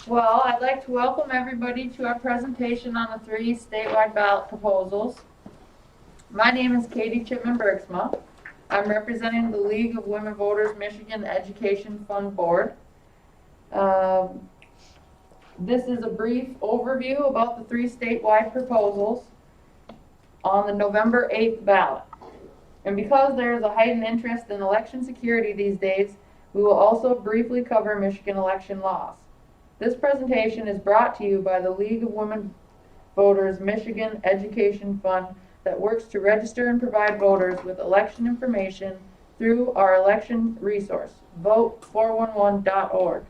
Well, I'd like to welcome everybody to our presentation on the 3 statewide ballot proposals. My name is Katie Chipman-Bergsma. I'm representing the League of Women Voters Michigan Education Fund Board. This is a brief overview about the 3 statewide proposals on the November 8th ballot. And because there is a heightened interest in election security these days, we will also briefly cover Michigan election laws. This presentation is brought to you by the League of Women Voters Michigan Education Fund that works to register and provide voters with election information through our election resource, vote411.org,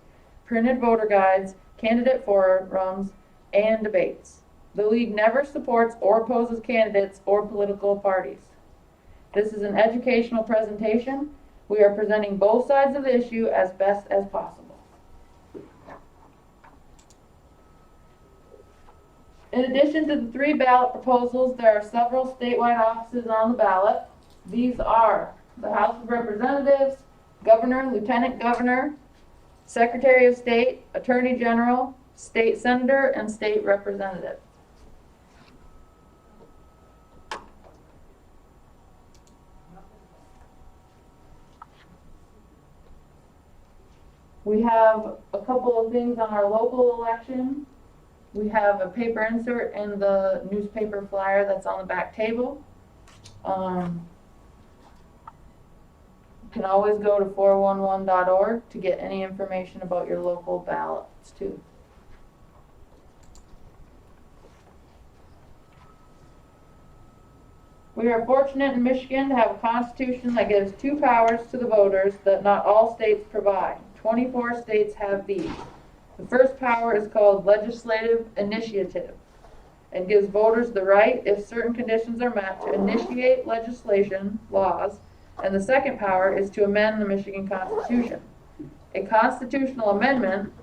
printed voter guides, candidate forums, and debates. The League never supports or opposes candidates or political parties. This is an educational presentation. We are presenting both sides of the issue as best as possible. In addition to the 3 ballot proposals, there are several statewide offices on the ballot. These are the House of Representatives, Governor, Lieutenant Governor, Secretary of State, Attorney General, State Senator, and State Representative. We have a couple of things on our local election. We have a paper insert in the newspaper flyer that's on the back table. You can always go to 411.org to get any information about your local ballots too. We are fortunate in Michigan to have a constitution that gives 2 powers to the voters that not all states provide. 24 states have these. The first power is called legislative initiative and gives voters the right, if certain conditions are met, to initiate legislation, laws, and the second power is to amend the Michigan Constitution. A constitutional amendment,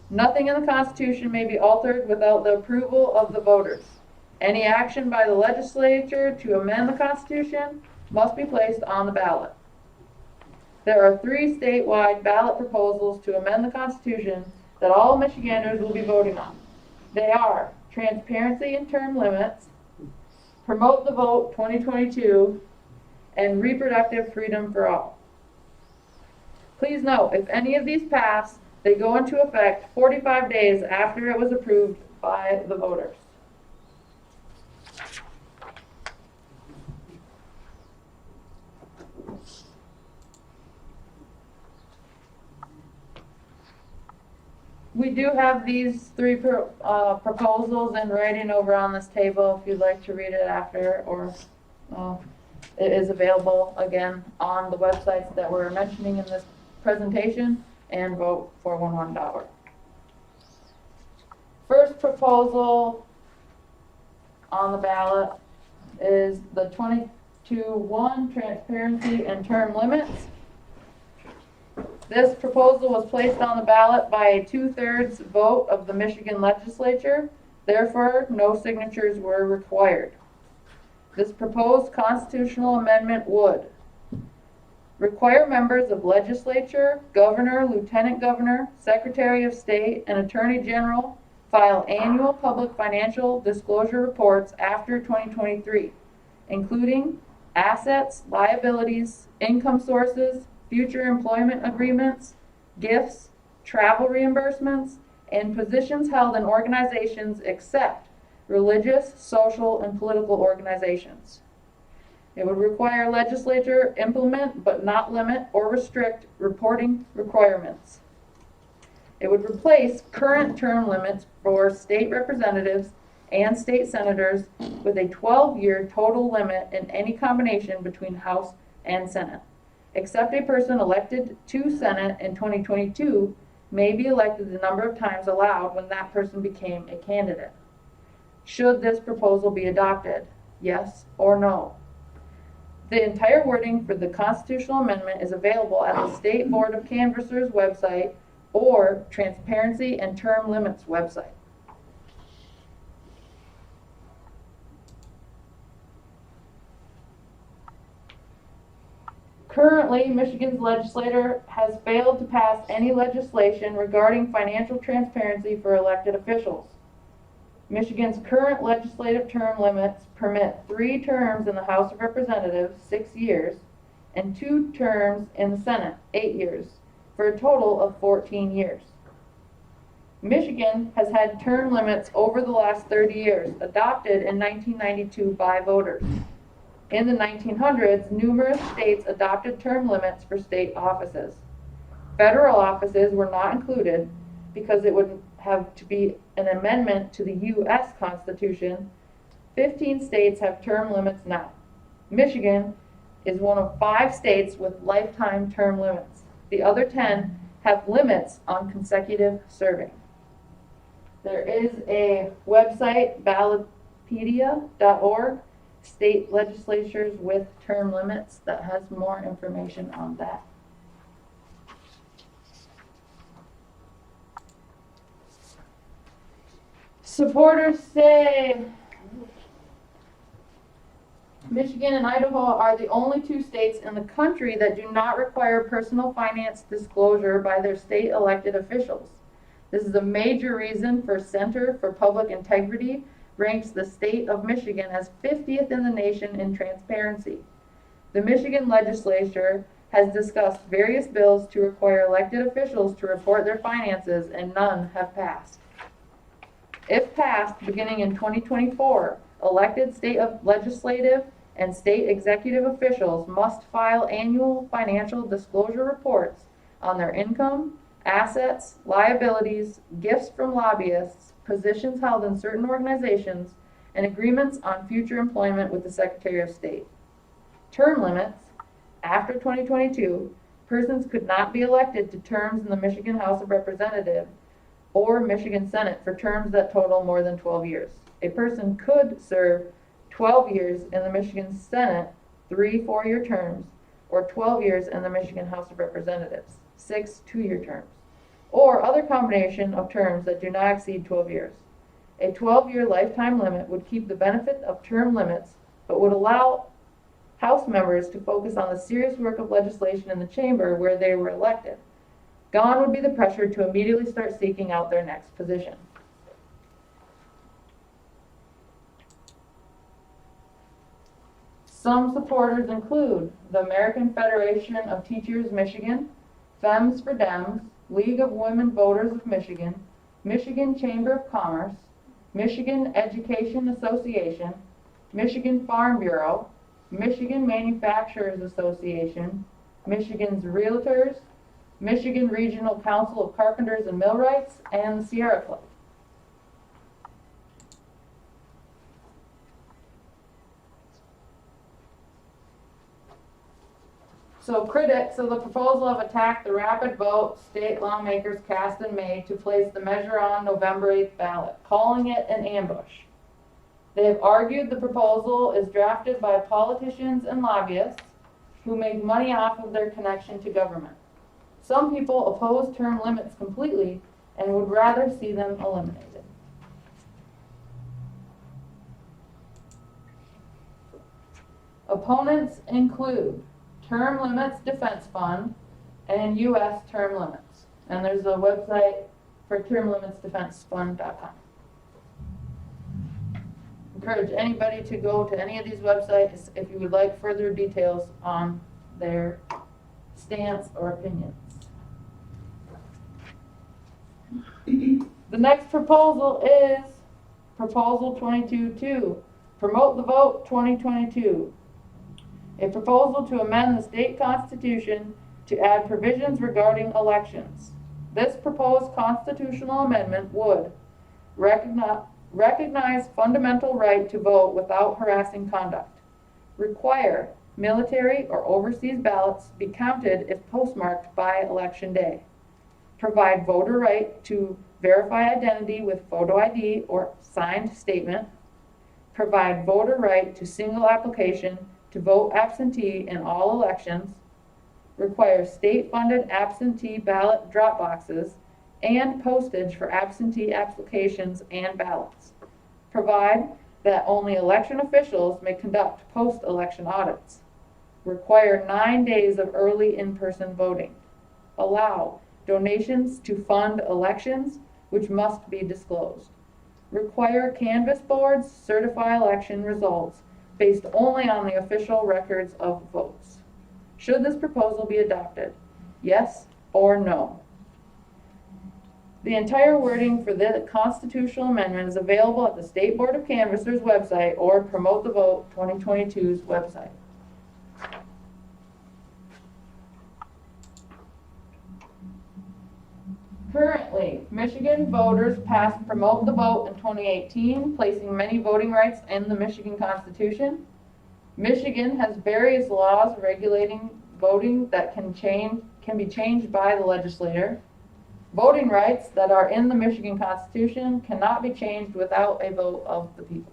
nothing in the Constitution may be altered without the approval of the voters. Any action by the legislature to amend the Constitution must be placed on the ballot. There are 3 statewide ballot proposals to amend the Constitution that all Michiganders will be voting on. They are transparency and term limits, promote the vote 2022, and reproductive freedom for all. Please note, if any of these pass, they go into effect 45 days after it was approved by the voters. We do have these 3 proposals in writing over on this table if you'd like to read it after, or it is available again on the websites that we're mentioning in this presentation and vote411.org. First proposal on the ballot is the 22-1 transparency and term limits. This proposal was placed on the ballot by a 2/3 vote of the Michigan legislature. Therefore, no signatures were required. This proposed constitutional amendment would require members of legislature, governor, lieutenant governor, secretary of state, and attorney general file annual public financial disclosure reports after 2023, including assets, liabilities, income sources, future employment agreements, gifts, travel reimbursements, and positions held in organizations except religious, social, and political organizations. It would require legislature implement but not limit or restrict reporting requirements. It would replace current term limits for state representatives and state senators with a 12-year total limit in any combination between House and Senate. Except a person elected to Senate in 2022 may be elected the number of times allowed when that person became a candidate. Should this proposal be adopted? Yes or no? The entire wording for the constitutional amendment is available at the State Board of Canvassers website or Transparency and Term Limits website. Currently, Michigan's legislature has failed to pass any legislation regarding financial transparency for elected officials. Michigan's current legislative term limits permit 3 terms in the House of Representatives, 6 years, and 2 terms in the Senate, 8 years, for a total of 14 years. Michigan has had term limits over the last 30 years, adopted in 1992 by voters. In the 1900s, numerous states adopted term limits for state offices. Federal offices were not included because it would have to be an amendment to the U.S. Constitution. 15 states have term limits now. Michigan is one of 5 states with lifetime term limits. The other 10 have limits on consecutive serving. There is a website, ballotpedia.org, state legislatures with term limits, that has more information on that. Supporters say Michigan and Idaho are the only 2 states in the country that do not require personal finance disclosure by their state elected officials. This is a major reason for Center for Public Integrity ranks the state of Michigan as 50th in the nation in transparency. The Michigan legislature has discussed various bills to require elected officials to report their finances, and none have passed. If passed, beginning in 2024, elected state legislative and state executive officials must file annual financial disclosure reports on their income, assets, liabilities, gifts from lobbyists, positions held in certain organizations, and agreements on future employment with the Secretary of State. Term limits. After 2022, persons could not be elected to terms in the Michigan House of Representatives or Michigan Senate for terms that total more than 12 years. A person could serve 12 years in the Michigan Senate, 3 4-year terms, or 12 years in the Michigan House of Representatives, 6 2-year terms, or other combination of terms that do not exceed 12 years. A 12-year lifetime limit would keep the benefit of term limits, but would allow House members to focus on the serious work of legislation in the chamber where they were elected. Gone would be the pressure to immediately start seeking out their next position. Some supporters include the American Federation of Teachers Michigan, Femmes for Dems, League of Women Voters of Michigan, Michigan Chamber of Commerce, Michigan Education Association, Michigan Farm Bureau, Michigan Manufacturers Association, Michigan's Realtors, Michigan Regional Council of Carpenters and Millwrights, and the Sierra Club. So critics of the proposal have attacked the rapid vote state lawmakers cast in May to place the measure on November 8th ballot, calling it an ambush. They have argued the proposal is drafted by politicians and lobbyists who make money off of their connection to government. Some people oppose term limits completely and would rather see them eliminated. Opponents include Term Limits Defense Fund and U.S. Term Limits. And there's a website for termlimitsdefensefund.com. Encourage anybody to go to any of these websites if you would like further details on their stance or opinions. The next proposal is Proposal 22-2, Promote the Vote 2022. A proposal to amend the state constitution to add provisions regarding elections. This proposed constitutional amendment would recognize fundamental right to vote without harassing conduct, require military or overseas ballots be counted if postmarked by election day, provide voter right to verify identity with photo ID or signed statement, provide voter right to single application to vote absentee in all elections, require state-funded absentee ballot drop boxes and postage for absentee applications and ballots, provide that only election officials may conduct post-election audits, Require 9 days of early in-person voting. Allow donations to fund elections, which must be disclosed. Require canvass boards certify election results based only on the official records of votes. Should this proposal be adopted? Yes or no? The entire wording for the constitutional amendment is available at the State Board of Canvassers website or Promote the Vote 2022's website. Currently, Michigan voters passed Promote the Vote in 2018, placing many voting rights in the Michigan Constitution. Michigan has various laws regulating voting that can be changed by the legislator. Voting rights that are in the Michigan Constitution cannot be changed without a vote of the people.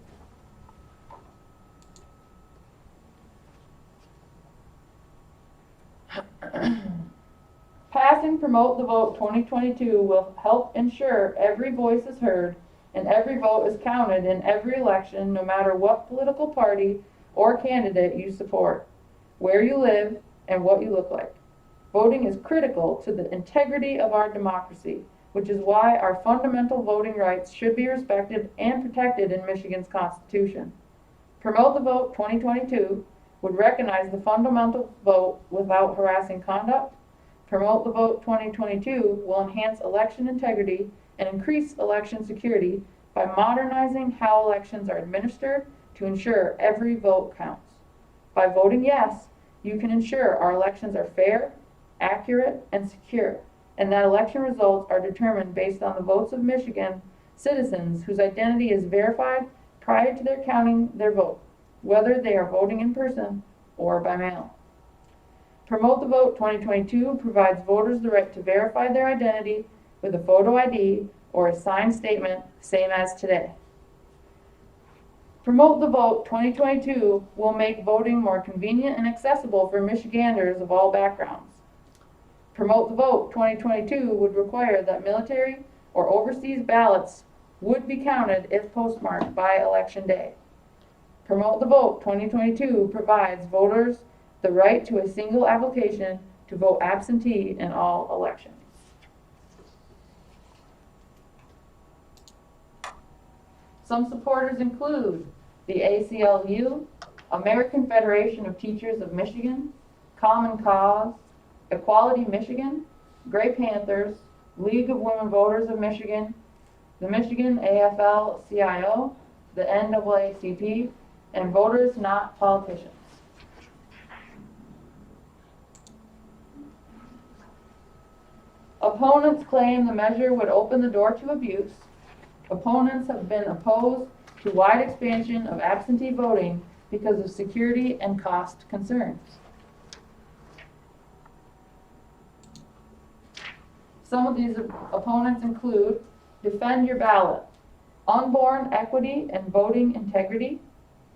Passing Promote the Vote 2022 will help ensure every voice is heard and every vote is counted in every election, no matter what political party or candidate you support, where you live, and what you look like. Voting is critical to the integrity of our democracy, which is why our fundamental voting rights should be respected and protected in Michigan's Constitution. Promote the Vote 2022 would recognize the fundamental vote without harassing conduct. Promote the Vote 2022 will enhance election integrity and increase election security by modernizing how elections are administered to ensure every vote counts. By voting yes, you can ensure our elections are fair, accurate, and secure, and that election results are determined based on the votes of Michigan citizens whose identity is verified prior to their counting their vote, whether they are voting in person or by mail. Promote the Vote 2022 provides voters the right to verify their identity with a photo ID or a signed statement, same as today. Promote the Vote 2022 will make voting more convenient and accessible for Michiganders of all backgrounds. Promote the Vote 2022 would require that military or overseas ballots would be counted if postmarked by Election Day. Promote the Vote 2022 provides voters the right to a single application to vote absentee in all elections. Some supporters include the ACLU, American Federation of Teachers of Michigan, Common Cause, Equality Michigan, Gray Panthers, League of Women Voters of Michigan, the Michigan AFL-CIO, the NAACP, and Voters Not Politicians. Opponents claim the measure would open the door to abuse. Opponents have been opposed to wide expansion of absentee voting because of security and cost concerns. Some of these opponents include defend your ballot, unborn equity and voting integrity,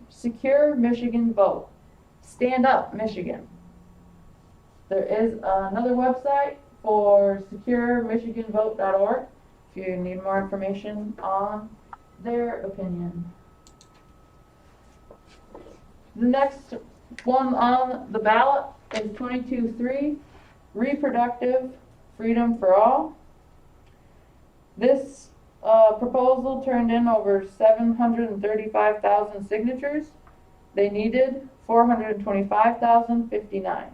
secure Michigan vote, stand up Michigan. There is another website for securemichiganvote.org if you need more information on their opinion. The next one on the ballot is 22.3, reproductive freedom for all. This proposal turned in over 735,000 signatures. They needed 425,059.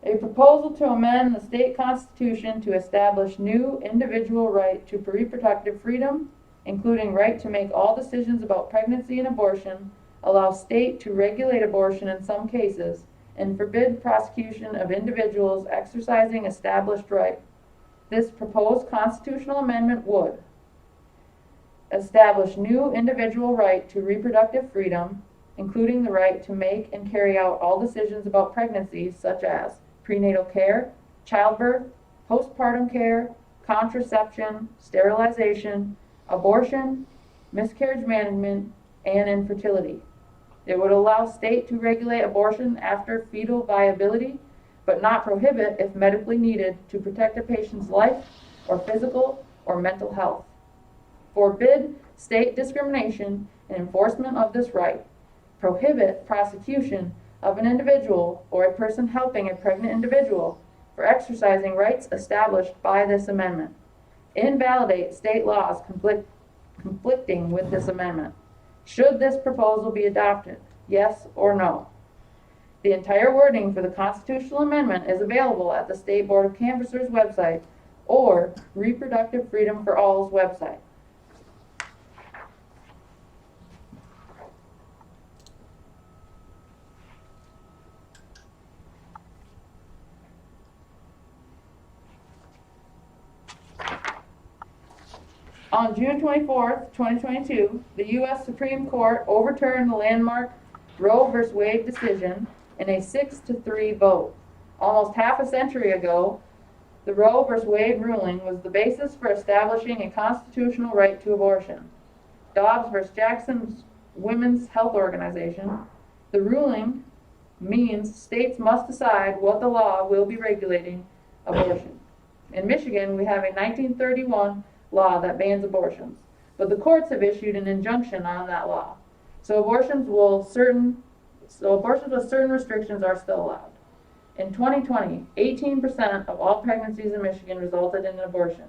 A proposal to amend the state constitution to establish new individual right to reproductive freedom, including right to make all decisions about pregnancy and abortion, allow state to regulate abortion in some cases, and forbid prosecution of individuals exercising established right. This proposed constitutional amendment would establish new individual right to reproductive freedom, including the right to make and carry out all decisions about pregnancy, such as prenatal care, childbirth, postpartum care, contraception, sterilization, abortion, miscarriage management, and infertility. It would allow state to regulate abortion after fetal viability, but not prohibit if medically needed to protect a patient's life or physical or mental health. Forbid state discrimination in enforcement of this right. prohibit prosecution of an individual or a person helping a pregnant individual for exercising rights established by this amendment, invalidate state laws conflicting with this amendment. Should this proposal be adopted? Yes or no? The entire wording for the constitutional amendment is available at the State Board of Canvassers website or Reproductive Freedom for All's website. On June 24th, 2022, the U.S. Supreme Court overturned the landmark Roe v. Wade decision in a 6-3 vote. Almost half a century ago, the Roe v. Wade ruling was the basis for establishing a constitutional right to abortion. Dobbs v. Jackson's Women's Health Organization, the ruling means states must decide what the law will be regulating abortion. In Michigan, we have a 1931 law that bans abortions, but the courts have issued an injunction on that law. So abortions with certain restrictions are still allowed. In 2020, 18% of all pregnancies in Michigan resulted in an abortion,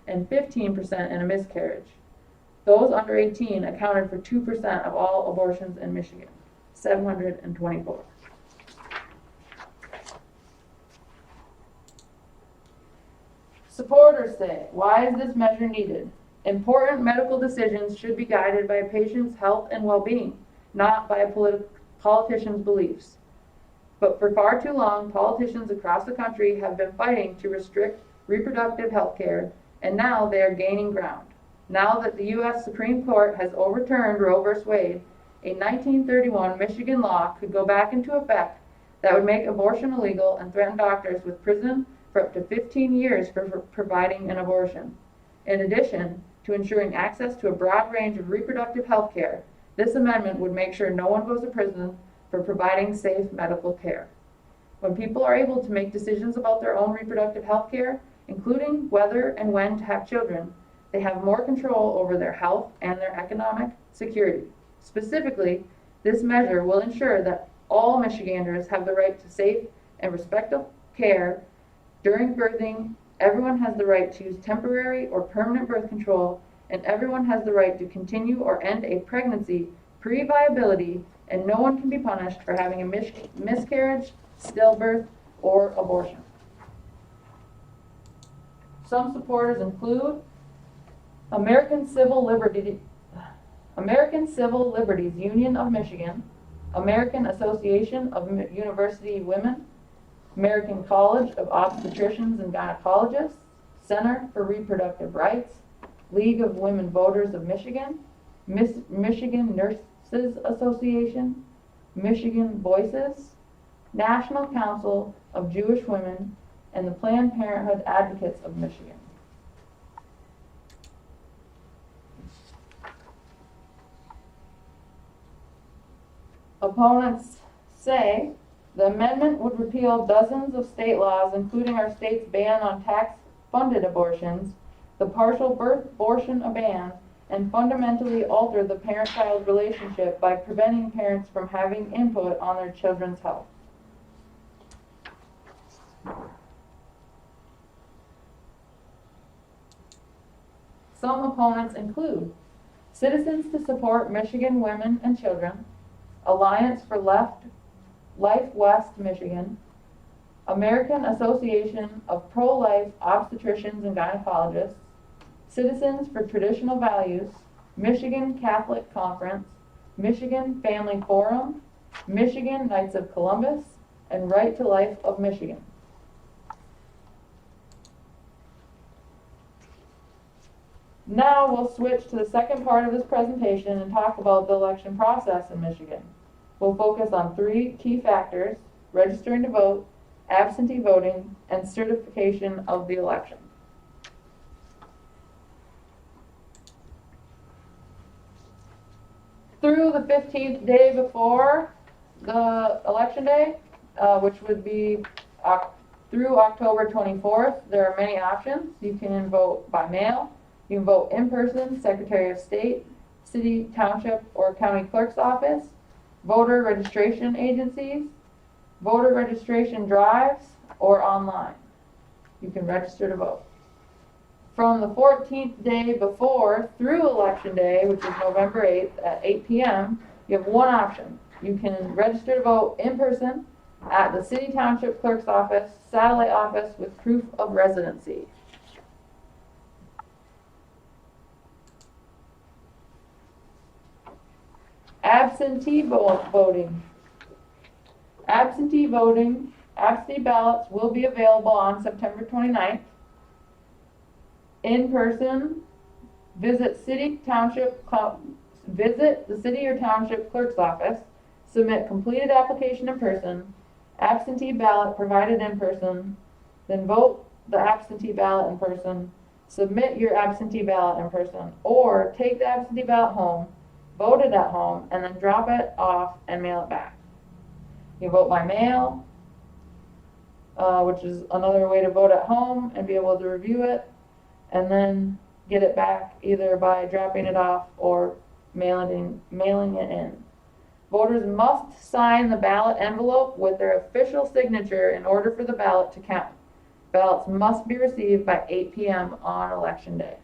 and 15% in a miscarriage. Those under 18 accounted for 2% of all abortions in Michigan, 724. Supporters say, why is this measure needed? Important medical decisions should be guided by a patient's health and well-being, not by a politician's beliefs. But for far too long, politicians across the country have been fighting to restrict reproductive health care, and now they are gaining ground. Now that the U.S. Supreme Court has overturned Roe v. Wade, a 1931 Michigan law could go back into effect that would make abortion illegal and threaten doctors with prison for up to 15 years for providing an abortion. In addition to ensuring access to a broad range of reproductive health care, this amendment would make sure no one goes to prison for providing safe medical care. When people are able to make decisions about their own reproductive health care, including whether and when to have children, they have more control over their health and their economic security. Specifically, this measure will ensure that all Michiganders have the right to safe and respectful care during birthing. Everyone has the right to use temporary or permanent birth control, and everyone has the right to continue or end a pregnancy pre-viability, and no one can be punished for having a miscarriage, stillbirth, or abortion. Some supporters include American Civil Liberties Union of Michigan, American Association of University Women, American College of Obstetricians and Gynecologists, Center for Reproductive Rights, League of Women Voters of Michigan, Michigan Nurses Association, Michigan Voices, National Council of Jewish Women, and the Planned Parenthood Advocates of Michigan. Opponents say the amendment would repeal dozens of state laws, including our state's ban on tax-funded abortions, the partial birth abortion ban, and fundamentally alter the parent-child relationship by preventing parents from having input on their children's health. Some opponents include Citizens to Support Michigan Women and Children, Alliance for Life West Michigan, American Association of Pro-Life Obstetricians and Gynecologists, Citizens for Traditional Values, Michigan Catholic Conference, Michigan Family Forum, Michigan Knights of Columbus, and Right to Life of Michigan. Now we'll switch to the second part of this presentation and talk about the election process in Michigan. We'll focus on 3 key factors: registering to vote, absentee voting, and certification of the election. Through the 15th day before the election day, which would be through October 24th, there are many options. You can vote by mail, you can vote in person, Secretary of State, City, Township, or County Clerk's Office. voter registration agencies, voter registration drives, or online. You can register to vote. From the 14th day before through Election Day, which is November 8th at 8 p.m., you have one option. You can register to vote in person at the City Township Clerk's office, satellite office with proof of residency. Absentee voting. Absentee ballots will be available on September 29th. In person, visit the city or township clerk's office, submit completed application in person, absentee ballot provided in person, then vote the absentee ballot in person, submit your absentee ballot in person, or take the absentee ballot home, vote it at home, and then drop it off and mail it back. You vote by mail, which is another way to vote at home and be able to review it, and then get it back either by dropping it off or mailing it in. Voters must sign the ballot envelope with their official signature in order for the ballot to count. Ballots must be received by 8 p.m. on Election Day.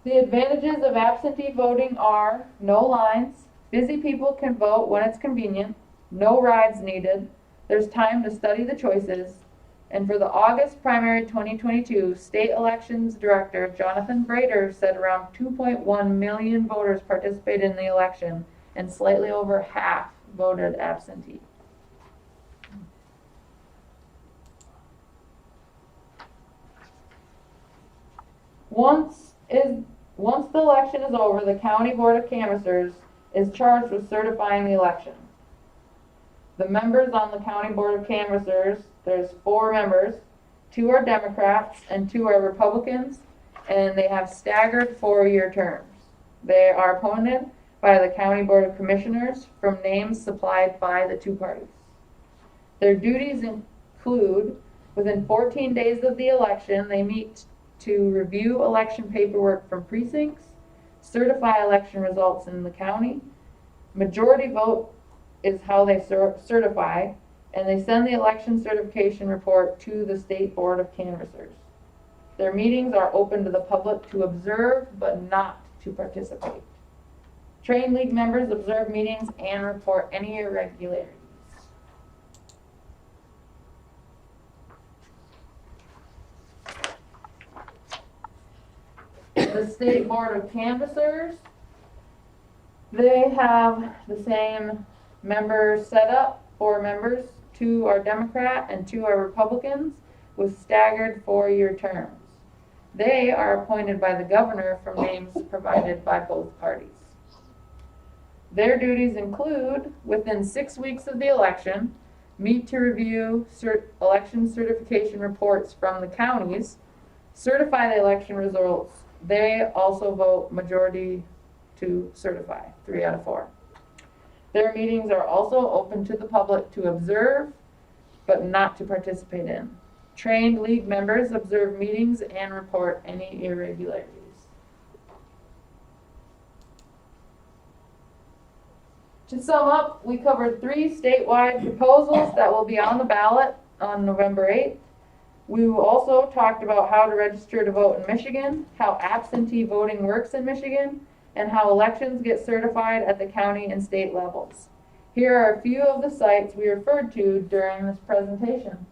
The advantages of absentee voting are no lines, busy people can vote when it's convenient, no rides needed, there's time to study the choices, and for the August primary 2022, State Elections Director Jonathan Brader said around 2.1 million voters participated in the election, and slightly over half voted absentee. Once the election is over, the County Board of Canvassers is charged with certifying the election. The members on the County Board of Canvassers, there's 4 members, 2 are Democrats and 2 are Republicans, and they have staggered 4-year terms. They are appointed by the County Board of Commissioners from names supplied by the 2 parties. Their duties include, within 14 days of the election, they meet to review election paperwork from precincts, certify election results in the county. Majority vote is how they certify, and they send the election certification report to the State Board of Canvassers. Their meetings are open to the public to observe, but not to participate. Trained league members observe meetings and report any irregularities. The State Board of Canvassers, they have the same member setup, 4 members, 2 are Democrat and 2 are Republicans with staggered 4-year terms. They are appointed by the governor from names provided by both parties. Their duties include, within 6 weeks of the election, meet to review election certification reports from the counties, certify the election results. They also vote majority to certify, 3 out of 4. Their meetings are also open to the public to observe, but not to participate in. Trained league members observe meetings and report any irregularities. To sum up, we covered 3 statewide proposals that will be on the ballot on November 8th. We also talked about how to register to vote in Michigan, how absentee voting works in Michigan, and how elections get certified at the county and state levels. Here are a few of the sites we referred to during this presentation.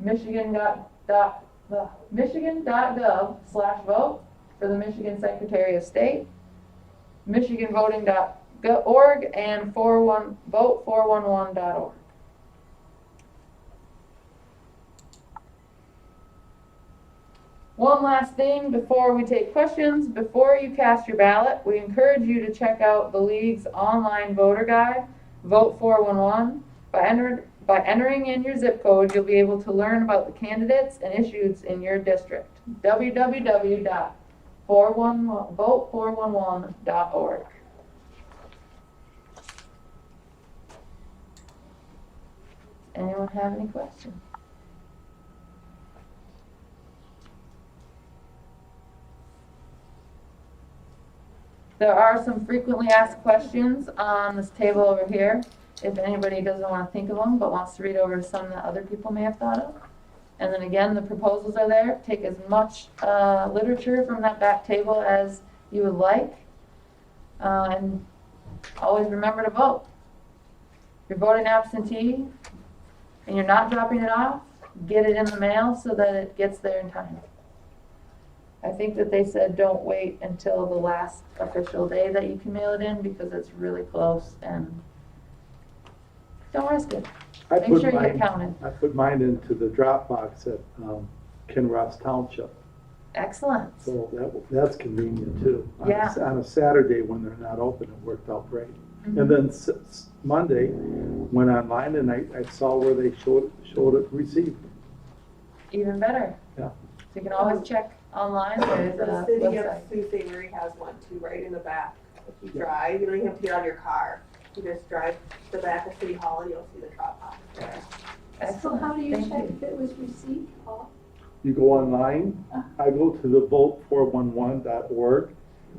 Michigan.gov/vote for the Michigan Secretary of State, michiganvoting.org, and vote411.org. One last thing before we take questions. Before you cast your ballot, we encourage you to check out the League's online voter guide, Vote 411. By entering in your zip code, you'll be able to learn about the candidates and issues in your district. www.vote411.org. Anyone have any questions? There are some frequently asked questions on this table over here. If anybody doesn't want to think of them, but wants to read over some that other people may have thought of. And then again, the proposals are there. Take as much literature from that back table as you would like. And always remember to vote. If you're voting absentee and you're not dropping it off, get it in the mail so that it gets there in time. I think that they said don't wait until the last official day that you can mail it in because it's really close and don't risk it. Make sure you get counted. I put mine into the drop box at Kinross Township. Excellent. So that's convenient too. Yeah. On a Saturday when they're not open, it worked out great. Mm-hmm. And then Monday, went online and I saw where they showed it received. Even better. Yeah. So you can always check online. There's The a city of website. Sault Ste. Marie has one too, right in the back. If you drive, you don't even have to get out of your car. You just drive to the back of City Hall and you'll see the drop box there. So Excellent. how do you Thank check if it was received, Paul? You go online, I go to the vote411.org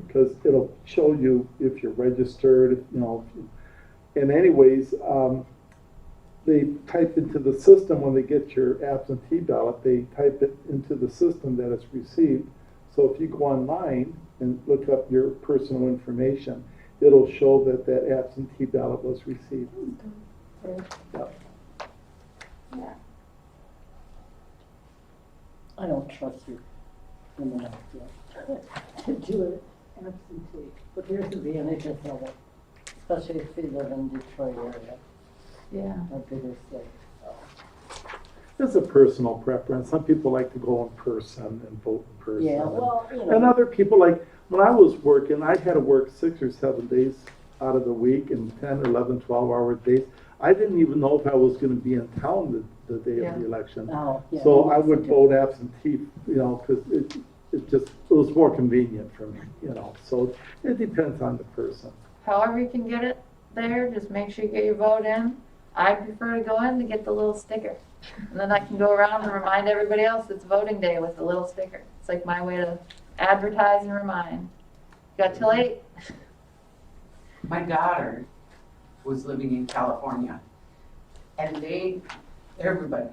because it'll show you if you're registered, and anyways, they type into the system when they get your absentee ballot, they type it into the system that it's received. So if you go online and look up your personal information, it'll show that that absentee ballot was received. Yep. Yeah. I don't trust you enough to do it absentee. But here's the advantage of it, especially if you live in Detroit area, Yeah. a bigger city. It's a personal preference. Some people like to go in person and vote in person. Yeah, well, And other people, like, when I was working, I had to work 6 or 7 days out of the week and 10, 11, 12-hour days. I didn't even know if I was going to be in town the day of the election. Oh, yeah. So I would vote absentee, because it was more convenient for me, So it depends on the person. However you can get it there, just make sure you get your vote in. I prefer to go in to get the little sticker. And then I can go around and remind everybody else it's voting day with the little sticker. It's like my way to advertise and remind. Got till 8? My daughter was living in California, and everybody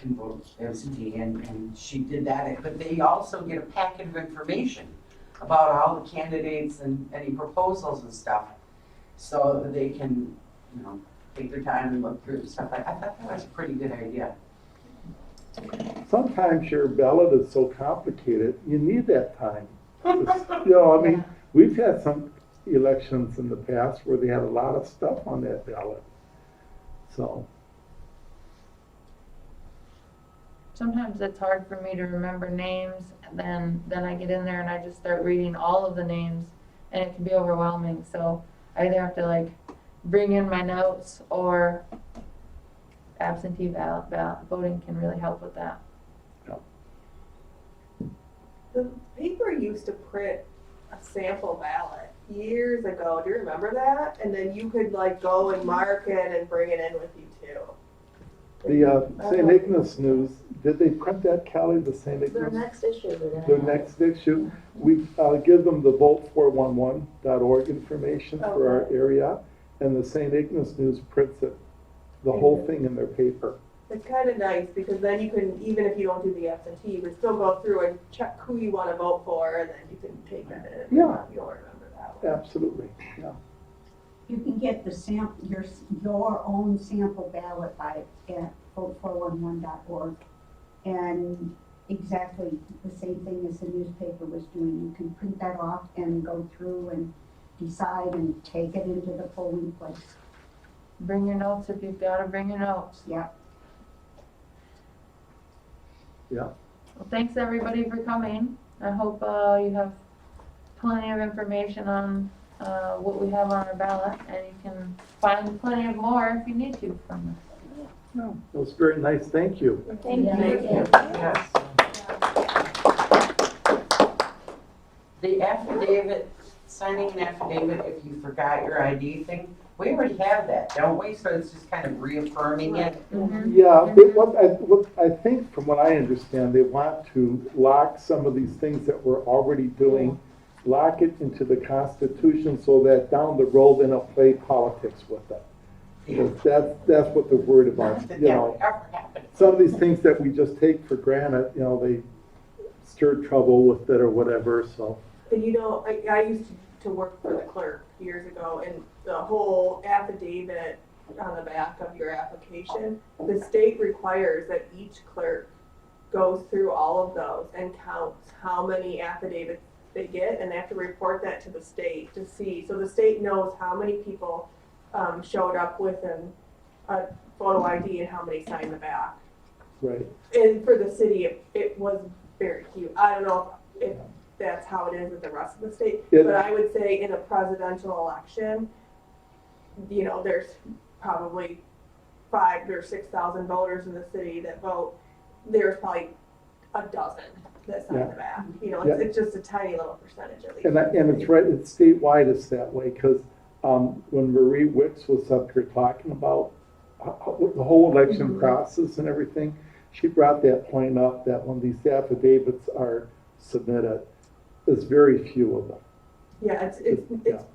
can vote absentee, and she did that, but they also get a packet of information about all the candidates and any proposals and stuff, so that they can, take their time and look through stuff. I thought that was a pretty good idea. Sometimes your ballot is so complicated, you need that time. I mean, we've had some elections in the past where they had a lot of stuff on that ballot. So, Sometimes it's hard for me to remember names, and then I get in there and I just start reading all of the names, and it can be overwhelming. So I either have to bring in my notes, or absentee ballot voting can really help with that. The paper used to print a sample ballot years ago. Do you remember that? And then you could go and mark it and bring it in with you too. the St. Ignace News, did they print that, Kelly, the St. Their Ignace? next issue, they're gonna Their have. next issue, we give them the vote411.org information for our area, and the St. Ignace News prints it, the whole thing in their paper. It's kind of nice because then you can, even if you don't do the absentee, you can still go through and check who you want to vote for, and then you can take that in. Yeah. You'll remember that one. Absolutely, yeah. You can get the your own sample ballot at vote411.org. And exactly the same thing as the newspaper was doing. You can print that off and go through and decide and take it into the polling place. Bring your notes if you've got to bring your notes. Yeah. Yeah. Well, thanks everybody for coming. I hope you have plenty of information on what we have on our ballot, and you can find plenty of more if you need to from us. No, it was very nice, thank you. Thank Yeah. you. Yes. The affidavit, signing an affidavit if you forgot your ID thing, we already have that, don't we? So it's just kind of reaffirming it. Yeah, what I think, from what I understand, they want to lock some of these things that we're already doing lock it into the Constitution so that down the road they don't play politics with it. Because that's what they're worried about, That you that know. would ever happen. Some of these things that we just take for granted, you know, they stir trouble with it or whatever, so. And you know, I used to work for the clerk years ago, and the whole affidavit on the back of your application, the state requires that each clerk goes through all of those and counts how many affidavits they get, and they have to report that to the state to see, so the state knows how many people showed up with a photo ID and how many signed the back. Right. And for the city, it was very cute. I don't know if that's how it is with the rest of the state, It- but I would say in a presidential election, you know, there's probably 5,000 or 6,000 voters in the city that vote. There's probably a dozen that sign the back. You know, it's just a tiny little percentage at least. And it's right, it's statewide, it's that way, because when Marie Wicks was up here talking about the whole election process and everything, she brought that point up that when these affidavits are submitted, there's very few of them. Yeah,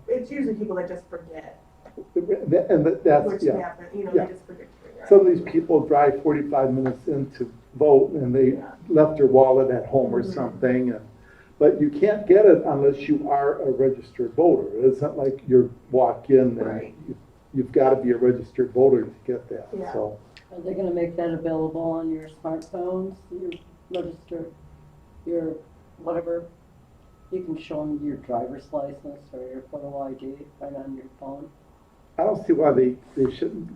it's usually people that just forget, And that's, which yeah. happen, you know, Yeah. they just forget to bring it. Some of these people drive 45 minutes in to vote and they left their wallet at home or something. But you can't get it unless you are a registered voter. It isn't like you walk in and Right. you've got to be a registered voter to get that, Yeah. so. Are they gonna make that available on your smartphones, your register, your whatever? You can show them your driver's license or your photo ID right on your phone, I don't see why they shouldn't,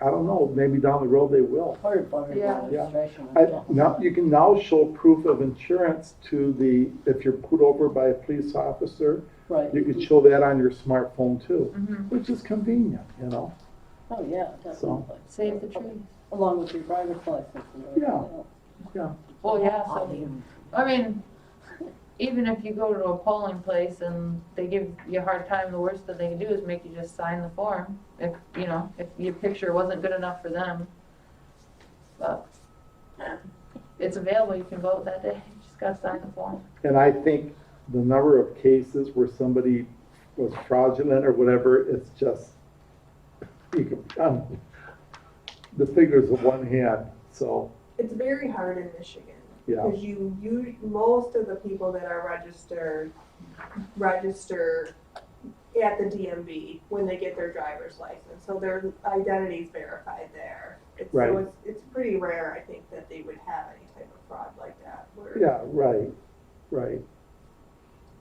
I don't know, maybe down the road they will. or your voter Yeah. registration. Now, you can now show proof of insurance to if you're put over by a police officer, Right. you could show that on your smartphone too, Mhm. which is convenient, you know? Oh, yeah, definitely. Save the trees. Along with your driver's license and everything Yeah. else. Yeah, Well, yeah, so, I mean, even if you go to a polling place and they give you a hard time, the worst that they can do is make you just sign the form. If, you know, if your picture wasn't good enough for them. But it's available, you can vote that day, you just gotta sign the form. and I think the number of cases where somebody was fraudulent or whatever, it's just, you can, the figures of one hand, so, It's very hard in Michigan. yeah. Because most of the people that are register at the DMV when they get their driver's license, so their identity's verified there. Right. So it's pretty rare, I think, that they would have any type of fraud like that. Yeah, right.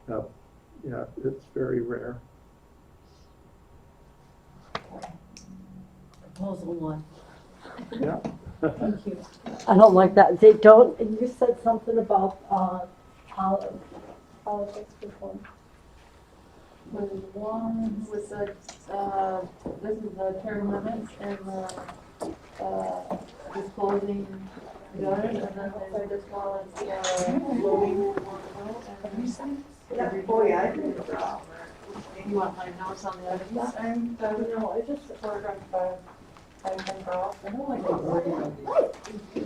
Yep. Yeah, it's very rare. Proposal one. Yeah. Thank you. I don't like that. They don't, and you said something about, politics reform. There's one with the, this is the term limits and the, disclosing guns, and then there's this one is, voting. Yeah, oh yeah, I think it's You want my notes on the other side? No, I just, Paragraph 5, I can draw. I don't like the wording of these.